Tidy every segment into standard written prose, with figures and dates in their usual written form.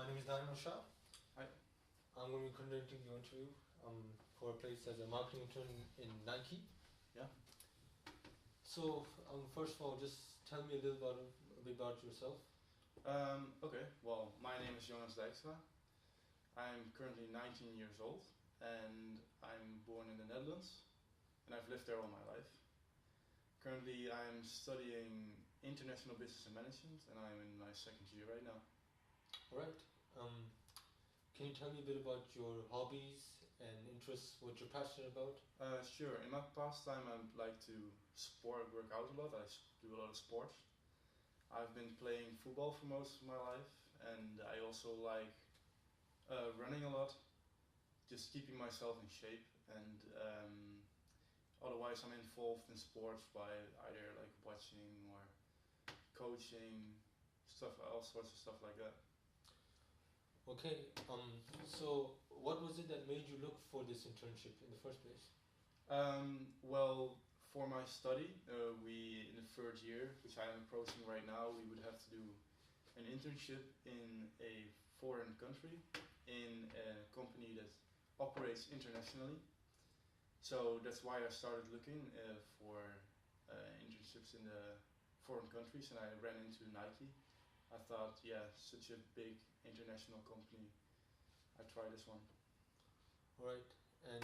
My name is Shah. Hi. I'm going to be conducting the interview for a place as a marketing intern in Nike. Yeah. So, first of all, just tell me a bit about yourself. Okay, well, my name is Jonas Dijkstra. I'm currently 19 years old and I'm born in the Netherlands and I've lived there all my life. Currently, I'm studying international business and management and I'm in my second year right now. Alright. Can you tell me a bit about your hobbies and interests, what you're passionate about? Sure. In my pastime, I like to work out a lot. I do a lot of sports. I've been playing football for most of my life, and I also like running a lot, just keeping myself in shape. And otherwise, I'm involved in sports by either like watching or coaching, all sorts of stuff like that. Okay. So what was it that made you look for this internship in the first place? Well, for my study, we in the third year, which I am approaching right now, we would have to do an internship in a foreign country, in a company that operates internationally. So that's why I started looking for internships in the foreign countries, and I ran into Nike. I thought, yeah, such a big international company, I'd try this one. Alright. And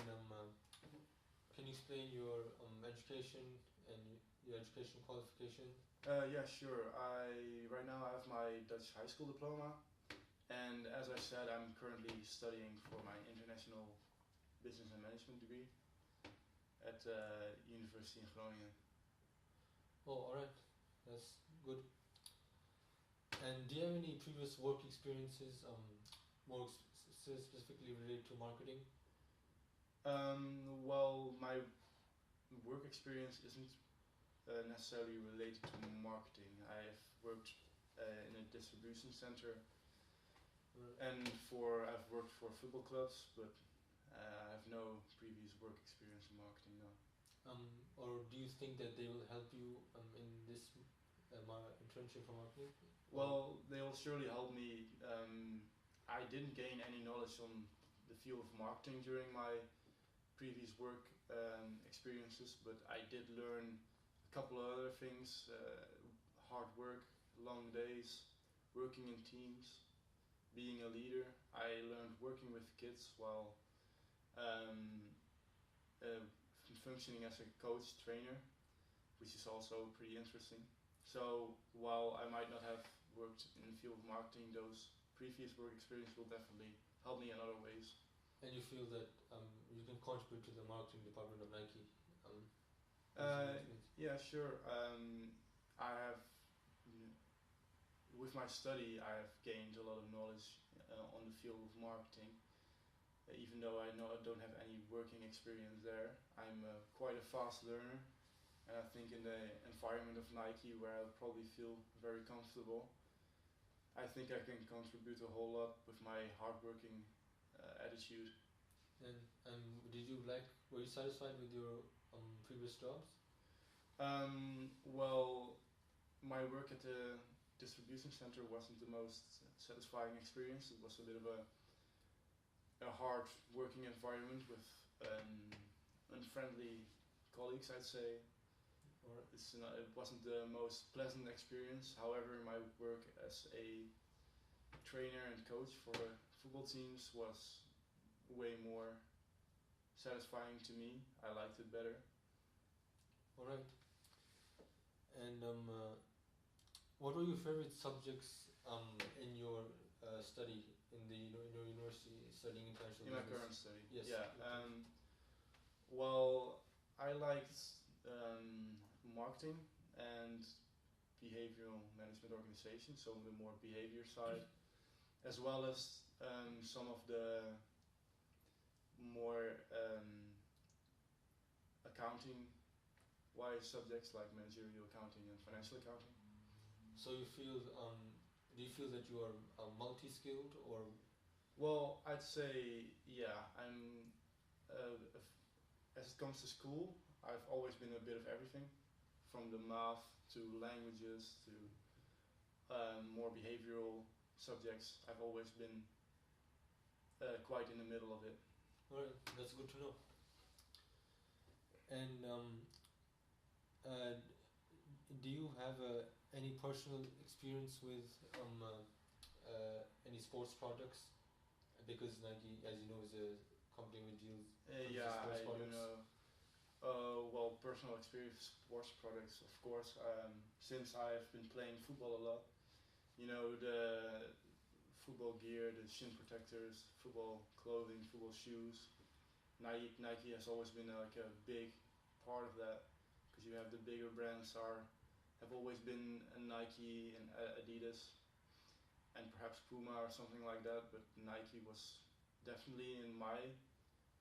can you explain your education and your education qualification? Yeah, sure. Right now I have my Dutch high school diploma, and as I said, I'm currently studying for my international business and management degree at University in Groningen. Oh, alright. That's good. And do you have any previous work experiences, more specifically related to marketing? Well, my work experience isn't necessarily related to marketing. I've worked in a distribution center, and I've worked for football clubs, but I have no previous work experience in marketing. No. Or do you think that they will help you in this internship for marketing? Well, they will surely help me. I didn't gain any knowledge on the field of marketing during my previous work experiences, but I did learn a couple of other things: hard work, long days, working in teams, being a leader. I learned working with kids while functioning as a coach trainer, which is also pretty interesting. So while I might not have worked in the field of marketing, those previous work experience will definitely help me in other ways. And you feel that you can contribute to the marketing department of Nike? Yeah, sure. I have, with my study, I have gained a lot of knowledge on the field of marketing. Even though I don't have any working experience there, I'm quite a fast learner, and I think in the environment of Nike, where I'll probably feel very comfortable, I think I can contribute a whole lot with my hardworking attitude. And were you satisfied with your previous jobs? Well, my work at the distribution center wasn't the most satisfying experience. It was a bit of a hard working environment with unfriendly colleagues, I'd say. It wasn't the most pleasant experience. However, my work as a trainer and coach for football teams was way more satisfying to me. I liked it better. Alright. And what were your favorite subjects in your study in your university studying international business? In my business? current study? Yes. Yeah. Well, I liked marketing and behavioral management organization, so the more behavior side, as well as some of the more accounting-wise subjects like managerial accounting and financial accounting. So do you feel that you are multi-skilled, or? Well, I'd say yeah. I'm as it comes to school, I've always been a bit of everything, from the math to languages to more behavioral subjects, I've always been quite in the middle of it. Alright, that's good to know. And uh, do you have any personal experience with any sports products? Because Nike, as you know, is a company which deals with Yeah, sports I do products. know. Well, personal experience, sports products, of course. Since I've been playing football a lot, you know, the football gear, the shin protectors, football clothing, football shoes. Nike has always been like a big part of that, because you have the bigger brands have always been Nike and Adidas, and perhaps Puma or something like that. But Nike was definitely in my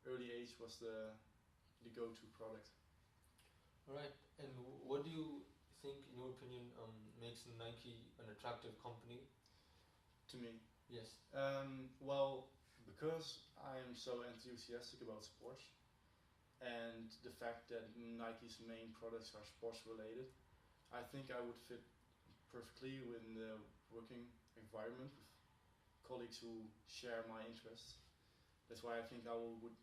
early age was the go-to product. Alright, and what do you think, in your opinion, makes Nike an attractive company? To me, Yes. well, because I'm so enthusiastic about sports, and the fact that Nike's main products are sports related, I think I would fit perfectly within the working environment with colleagues who share my interests. That's why I think I would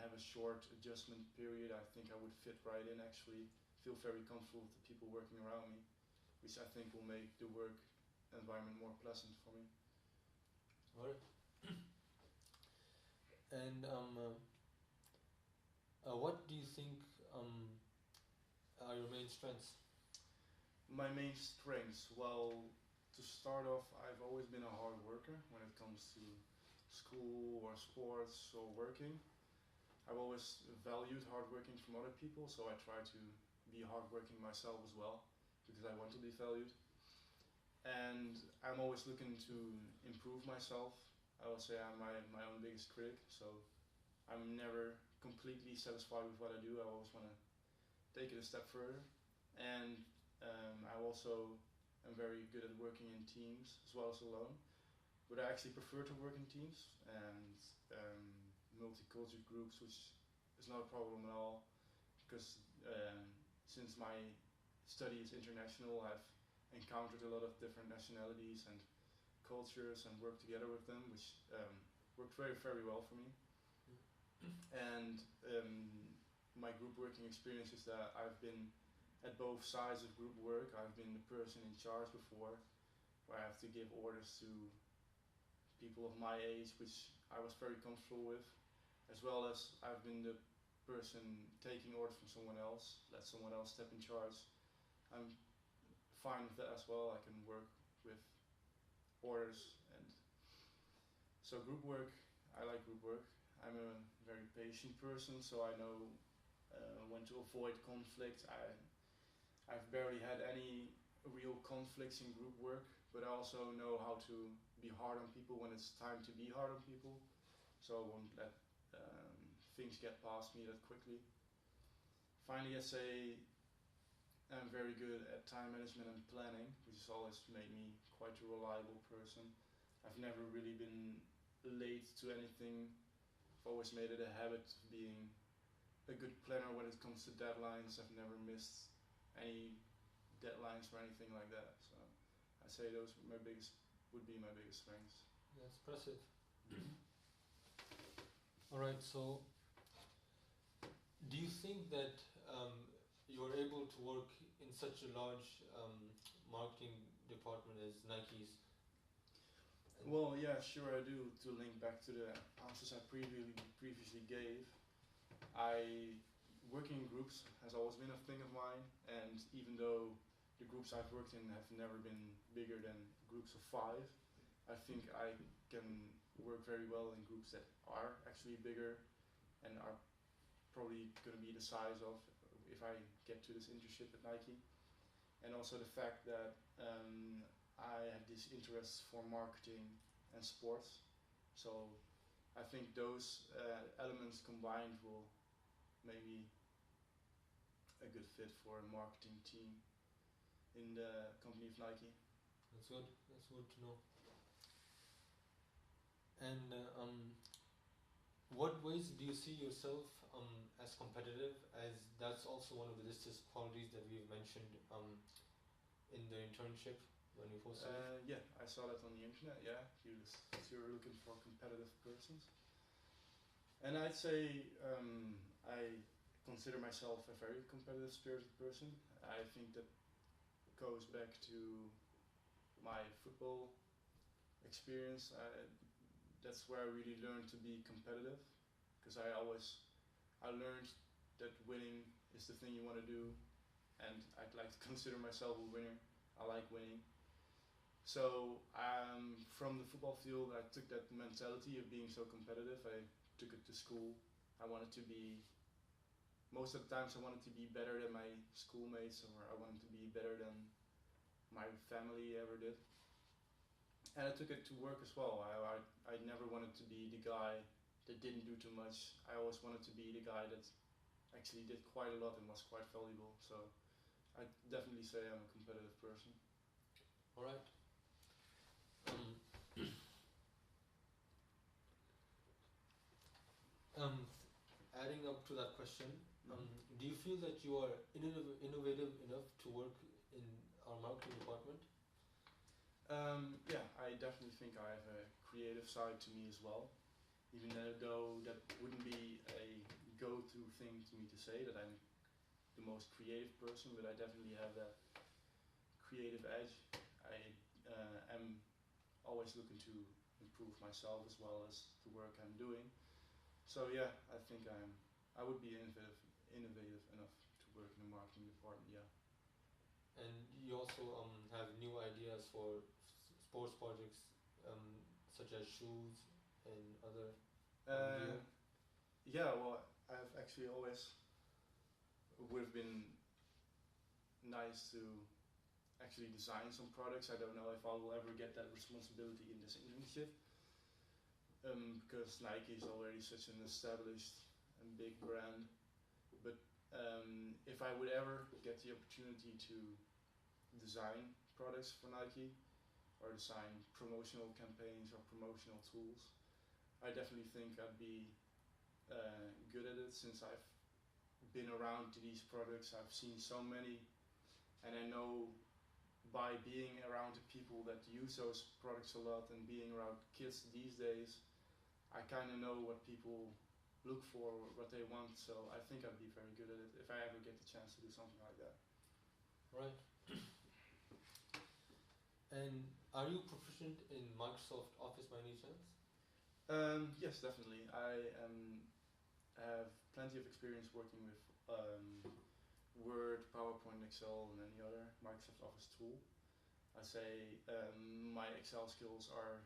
have a short adjustment period. I think I would fit right in, actually, feel very comfortable with the people working around me, which I think will make the work environment more pleasant for me. Alright. And what do you think are your main strengths? My main strengths, well, to start off, I've always been a hard worker when it comes to school or sports or working. I've always valued hard working from other people, so I try to be hardworking myself as well, because I want to be valued. And I'm always looking to improve myself. I would say I'm my own biggest critic, so I'm never completely satisfied with what I do. I always want to take it a step further. And I also am very good at working in teams as well as alone. But I actually prefer to work in teams and multicultural groups, which is not a problem at all, because since my study is international, I've encountered a lot of different nationalities and cultures and worked together with them, which worked very, very well for me. And my group working experience is that I've been at both sides of group work. I've been the person in charge before, where I have to give orders to people of my age, which I was very comfortable with, as well as I've been the person taking orders from someone else, let someone else step in charge. I'm fine with that as well. I can work with orders, and so group work, I like group work. I'm a very patient person, so I know when to avoid conflict. I've barely had any real conflicts in group work, but I also know how to be hard on people when it's time to be hard on people, so I won't let things get past me that quickly. Finally, I say I'm very good at time management and planning, which has always made me quite a reliable person. I've never really been late to anything. I've always made it a habit of being a good planner when it comes to deadlines. I've never missed any deadlines or anything like that. So I say those would be my biggest strengths. That's impressive. Alright, so do you think that you're able to work in such a large marketing department as Nike's? Well, yeah, sure I do. To link back to the answers I previously gave, working in groups has always been a thing of mine, and even though the groups I've worked in have never been bigger than groups of 5, I think I can work very well in groups that are actually bigger and are probably going to be the size of if I get to this internship at Nike. And also the fact that I have these interests for marketing and sports, so I think those elements combined will make me a good fit for a marketing team in the company of Nike. That's good. That's good to know. And what ways do you see yourself as competitive? As that's also one of the listed qualities that we've mentioned in the internship. when you posted it? Yeah, I saw that on the internet. Yeah, you're looking for competitive persons, and I'd say I consider myself a very competitive spirited person. I think that goes back to my football experience. That's where I really learned to be competitive, because I learned that winning is the thing you want to do, and I'd like to consider myself a winner. I like winning. So from the football field, I took that mentality of being so competitive. I took it to school. I wanted to be, most of the times I wanted to be better than my schoolmates, or I wanted to be better than my family ever did. And I took it to work as well. I never wanted to be the guy that didn't do too much. I always wanted to be the guy that actually did quite a lot and was quite valuable. So I definitely say I'm a competitive person. All right. Um, Adding up to that question, do you feel that you are innovative enough to work in our marketing department? Yeah, I definitely think I have a creative side to me as well. Even though that wouldn't be a go-to thing to me to say that I'm the most creative person, but I definitely have that creative edge. I am always looking to improve myself as well as the work I'm doing. So yeah, I think I would be innovative enough to work in the marketing department. Yeah. And you also have new ideas for sports projects, such as shoes and other gear. Yeah, well, I've actually always would have been nice to actually design some products. I don't know if I will ever get that responsibility in this internship, because Nike is already such an established and big brand. But if I would ever get the opportunity to design products for Nike or design promotional campaigns or promotional tools, I definitely think I'd be good at it, since I've been around these products. I've seen so many, and I know by being around the people that use those products a lot and being around kids these days, I kind of know what people look for, what they want. So I think I'd be very good at it if I ever get the chance to do something like that. Right. And are you proficient in Microsoft Office by any chance? Yes, definitely. I have plenty of experience working with Word, PowerPoint, Excel, and any other Microsoft Office tool. I say my Excel skills are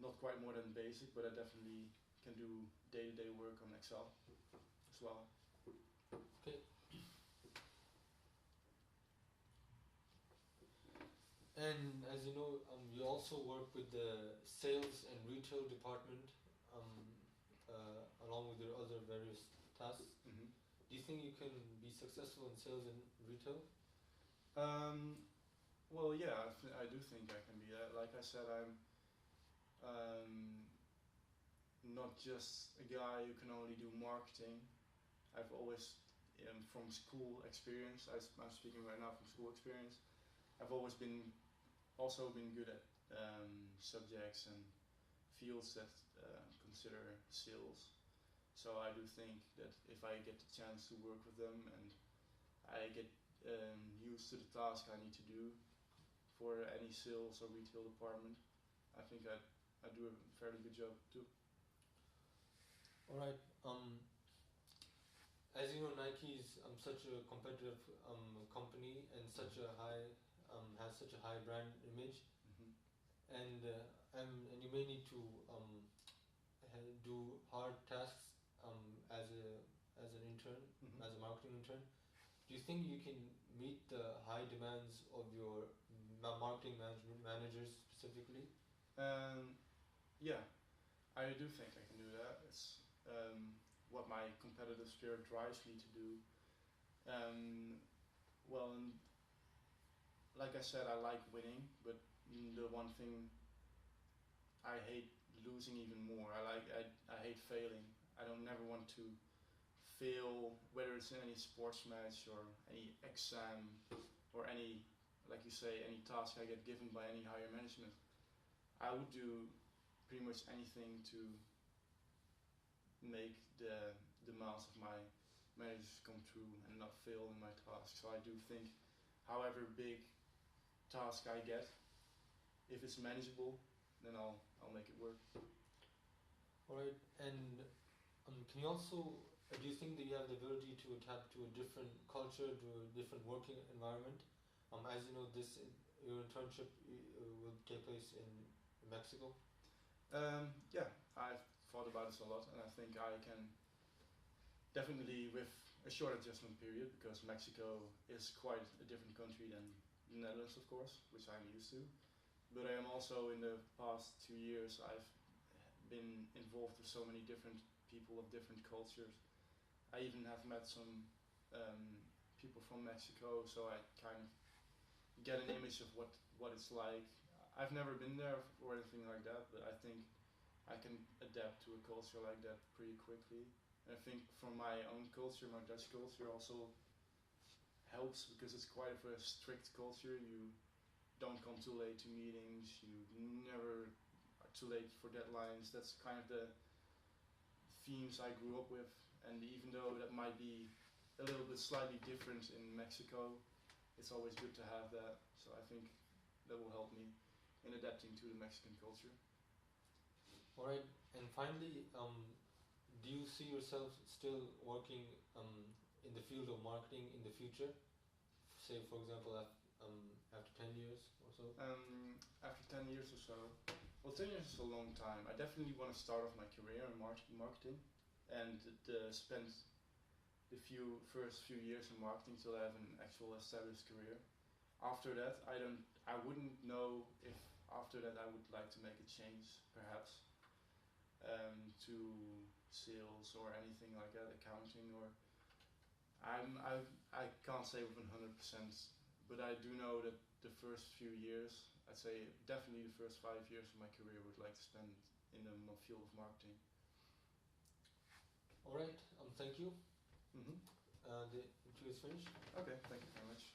not quite more than basic, but I definitely can do day-to-day work on Excel as well. Okay. And as you know, you also work with the sales and retail department, along with your other various tasks. Mm-hmm. Do you think you can be successful in sales and retail? Well, yeah, I do think I can be that. Like I said, I'm not just a guy who can only do marketing. I've always, from school experience, I'm speaking right now from school experience, I've always also been good at subjects and fields that consider sales. So I do think that if I get the chance to work with them and I get used to the task I need to do for any sales or retail department, I think I do a fairly good job too. All right. As you know, Nike is such a competitive company and such a high has such a high brand image, Mm-hmm. and you may need to do hard tasks as an intern, Mm-hmm. as a marketing intern. Do you think you can meet the high demands of your marketing managers specifically? Yeah, I do think I can do that. It's what my competitive spirit drives me to do. Well, and like I said, I like winning, but the one thing I hate losing even more. I hate failing. I don't never want to fail, whether it's in any sports match or any exam or any you say any task I get given by any higher management, I would do pretty much anything to make the demands of my managers come true and not fail in my task. So I do think, however big task I get, if it's manageable, then I'll make it work. Alright, and can you also, do you think that you have the ability to adapt to a different culture, to a different working environment? As you know, your internship will take place in Mexico. Yeah, I've thought about this a lot, and I think I can definitely, with a short adjustment period, because Mexico is quite a different country than the Netherlands, of course, which I'm used to. But I am also, in the past 2 years, I've been involved with so many different people of different cultures. I even have met some people from Mexico, so I kind of get an image of what it's like. I've never been there or anything like that, but I think I can adapt to a culture like that pretty quickly. And I think from my own culture, my Dutch culture also helps because it's quite of a strict culture. You don't come too late to meetings, you never are too late for deadlines. That's kind of the themes I grew up with, and even though that might be a little bit slightly different in Mexico, it's always good to have that. So I think that will help me in adapting to the Mexican culture. Alright, and finally, do you see yourself still working in the field of marketing in the future? Say, for example, after 10 years or so? After 10 years or so, well, 10 years is a long time. I definitely want to start off my career in marketing and spend the first few years in marketing till I have an actual established career. After that, I wouldn't know if after that I would like to make a change, perhaps, to sales or anything like that, accounting, or I can't say with 100%, but I do know that the first few years, I'd say definitely the first 5 years of my career, would like to spend in the field of marketing. Alright, thank you. Mm-hmm. The interview is finished. Okay, thank you very much.